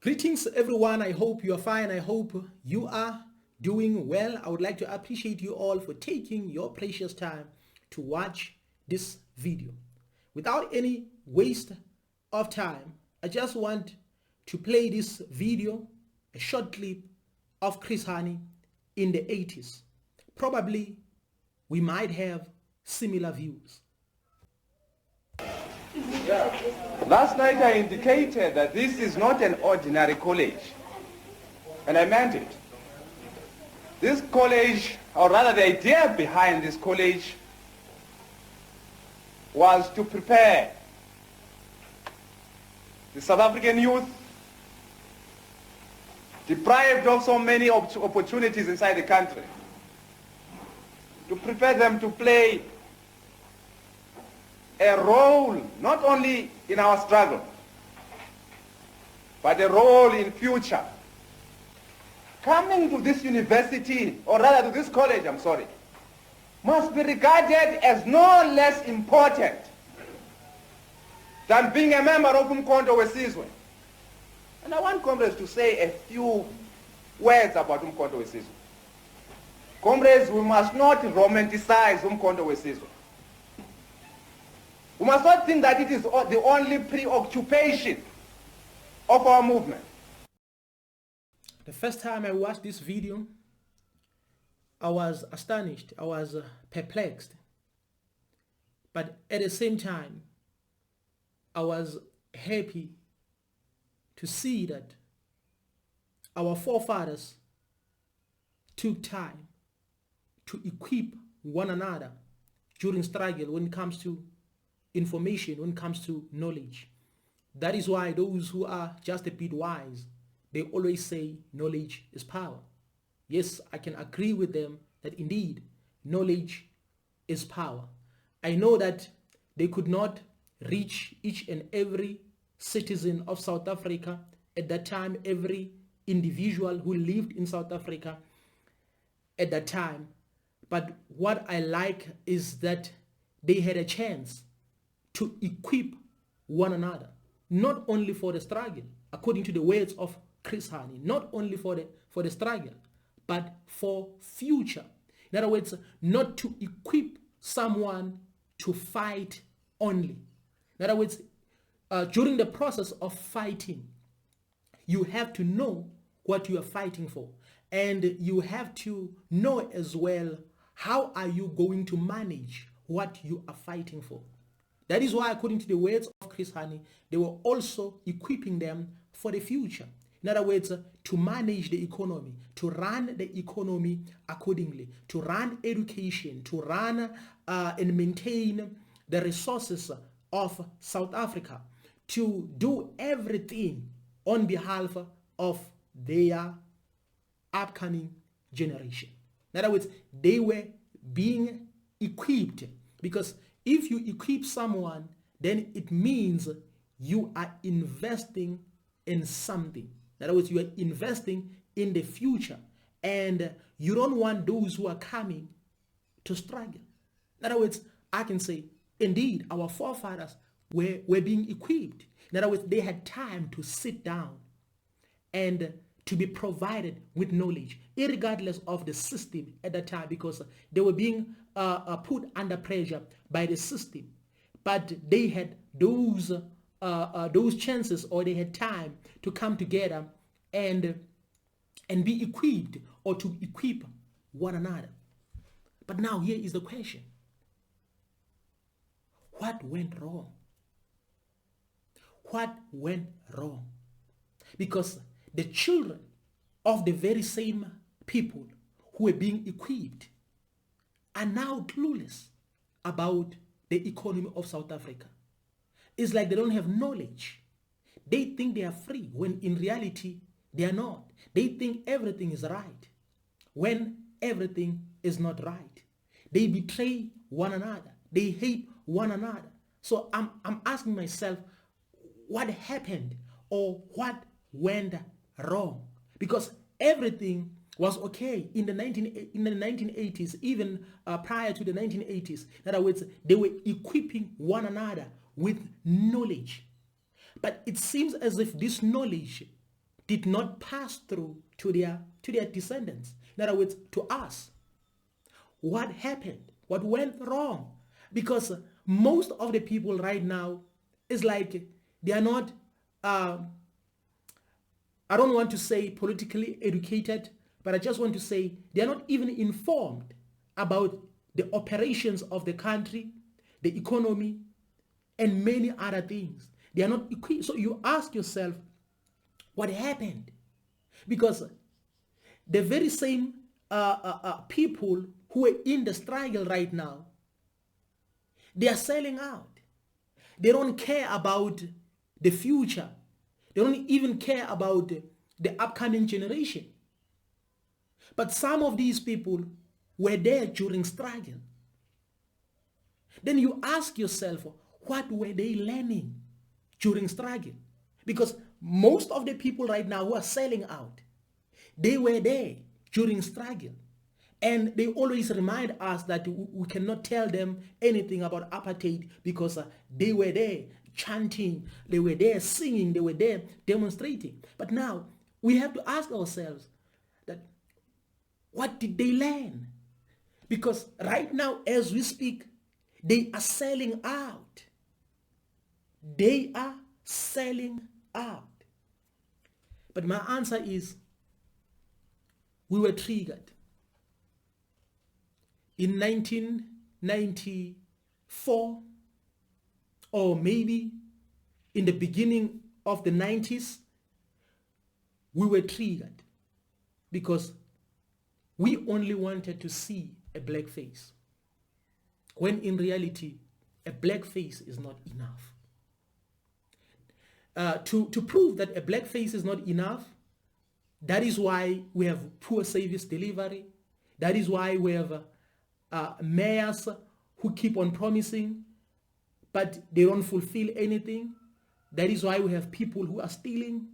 Greetings everyone, I hope you are fine, I hope you are doing well. I would like to appreciate you all for taking your precious time to watch this video. Without any waste of time, I just want to play this video, a short clip of Chris Hani in the 80s. Probably we might have similar views. Yeah. Last night I indicated that this is not an ordinary college, and I meant it. This college, or rather the idea behind this college, was to prepare the South African youth, deprived of so many opportunities inside the country, to prepare them to play a role not only in our struggle, but a role in future. Coming to this university, or rather to this college, must be regarded as no less important than being a member of Umkhonto weSizwe. And I want comrades to say a few words about Umkhonto weSizwe. Comrades, we must not romanticize Umkhonto weSizwe. We must not think that it is the only preoccupation of our movement. The first time I watched this video, I was astonished, I was perplexed. But at the same time, I was happy to see that our forefathers took time to equip one another during struggle when it comes to information, when it comes to knowledge. That is why those who are just a bit wise, they always say knowledge is power. Yes, I can agree with them that indeed knowledge is power. I know that they could not reach each and every citizen of South Africa at that time, every individual who lived in South Africa at that time. But what I like is that they had a chance to equip one another, not only for the struggle, according to the words of Chris Hani, not only for the struggle, but for future. In other words, not to equip someone to fight only. In other words, during the process of fighting, you have to know what you are fighting for, and you have to know as well how are you going to manage what you are fighting for. That is why, according to the words of Chris Hani, they were also equipping them for the future. In other words, to manage the economy, to run the economy accordingly, to run education, to run and maintain the resources of South Africa, to do everything on behalf of their upcoming generation. In other words, they were being equipped, because if you equip someone, then it means you are investing in something. In other words, you are investing in the future, and you don't want those who are coming to struggle. In other words, I can say, indeed, our forefathers were being equipped. In other words, they had time to sit down and to be provided with knowledge, irregardless of the system at that time, because they were being put under pressure by the system. But they had those chances, or they had time to come together and be equipped, or to equip one another. But now here is the question: what went wrong? What went wrong? Because the children of the very same people who were being equipped are now clueless about the economy of South Africa. It's like they don't have knowledge. They think they are free, when in reality they are not. They think everything is right, when everything is not right. They betray one another. They hate one another. So I'm asking myself, what happened, or what went wrong? Because everything was okay in the 1980s, even prior to the 1980s. In other words, they were equipping one another with knowledge. But it seems as if this knowledge did not pass through to their descendants. In other words, to us. What happened? What went wrong? Because most of the people right now is like they are not, I don't want to say politically educated, but I just want to say they are not even informed about the operations of the country, the economy, and many other things. They are not equipped. So you ask yourself, what happened? Because the very same people who are in the struggle right now, they are selling out. They don't care about the future. They don't even care about the upcoming generation. But some of these people were there during struggle. Then you ask yourself, what were they learning during struggle? Because most of the people right now who are selling out, they were there during struggle. And they always remind us that we cannot tell them anything about apartheid because they were there chanting, they were there singing, they were there demonstrating. But now we have to ask ourselves that what did they learn? Because right now as we speak, they are selling out. They are selling out. But my answer is, we were triggered. In 1994, or maybe in the beginning of the 90s, we were triggered because we only wanted to see a black face, when in reality, a black face is not enough. To prove that a black face is not enough, that is why we have poor service delivery. That is why we have mayors who keep on promising, but they don't fulfill anything. That is why we have people who are stealing.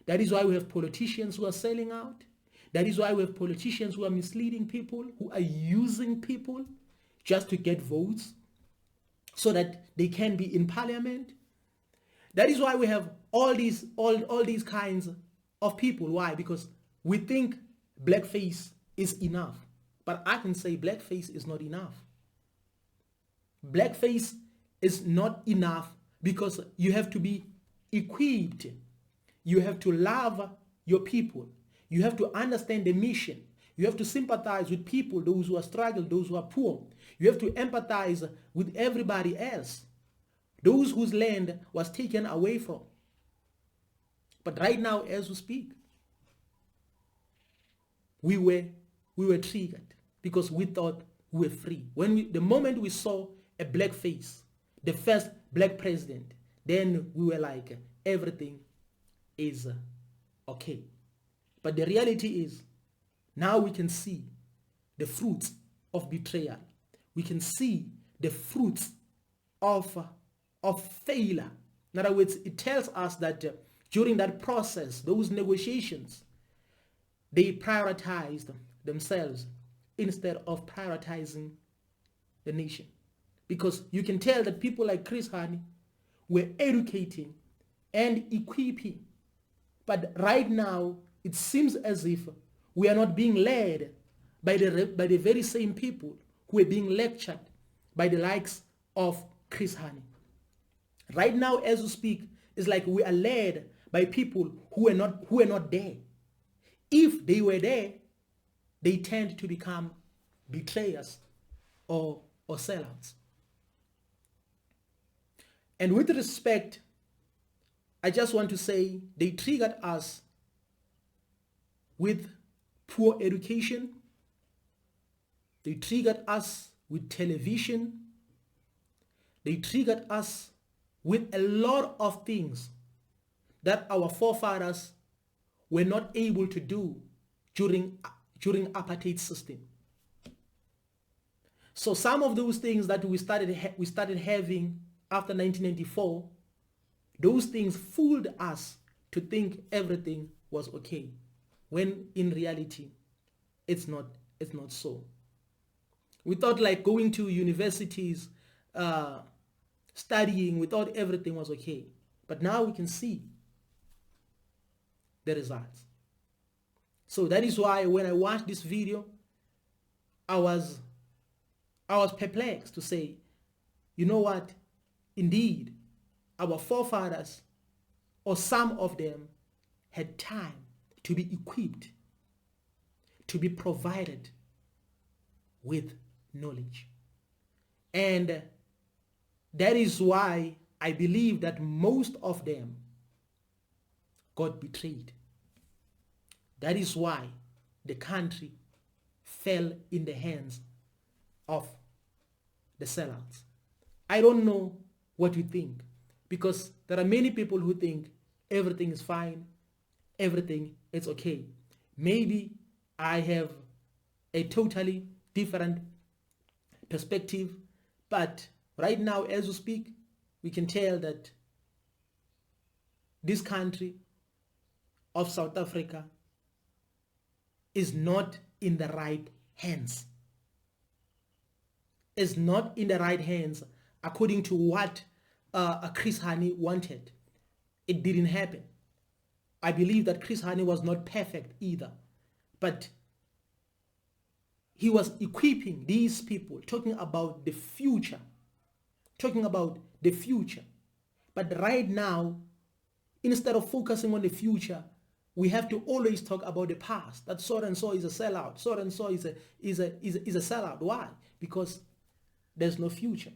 That is why we have politicians who are selling out. That is why we have politicians who are misleading people, who are using people just to get votes so that they can be in parliament. That is why we have all these kinds of people. Why? Because we think blackface is enough. But I can say blackface is not enough. Blackface is not enough because you have to be equipped. You have to love your people. You have to understand the mission. You have to sympathize with people, those who are struggling, those who are poor. You have to empathize with everybody else, those whose land was taken away from. But right now, as we speak, we were triggered because we thought we were free. The moment we saw a black face, the first black president, then we were like, everything is okay. But the reality is, now we can see the fruits of betrayal. We can see the fruits of failure. In other words, it tells us that during that process, those negotiations, they prioritized themselves instead of prioritizing the nation. Because you can tell that people like Chris Hani were educating and equipping. But right now, it seems as if we are not being led by the very same people who are being lectured by the likes of Chris Hani. Right now, as we speak, it's like we are led by people who are not there. If they were there, they tend to become betrayers or sellouts. And with respect, I just want to say they triggered us with poor education. They triggered us with television. They triggered us with a lot of things that our forefathers were not able to do during apartheid system. So some of those things that we started having after 1994, those things fooled us to think everything was okay, when in reality it's not so. We thought like going to universities, studying, we thought everything was okay. But now we can see the results. So that is why when I watched this video, I was perplexed to say, you know what? Indeed, our forefathers, or some of them, had time to be equipped, to be provided with knowledge. And that is why I believe that most of them got betrayed. That is why the country fell in the hands of the sellouts. I don't know what you think, because there are many people who think everything is fine, everything is okay. Maybe I have a totally different perspective, but right now as we speak, we can tell that this country of South Africa is not in the right hands. Is not in the right hands according to what Chris Hani wanted. It didn't happen. I believe that Chris Hani was not perfect either, but he was equipping these people, talking about the future, But right now, instead of focusing on the future, we have to always talk about the past. That so and so is a sellout. So and so is a sellout. Why? Because there's no future.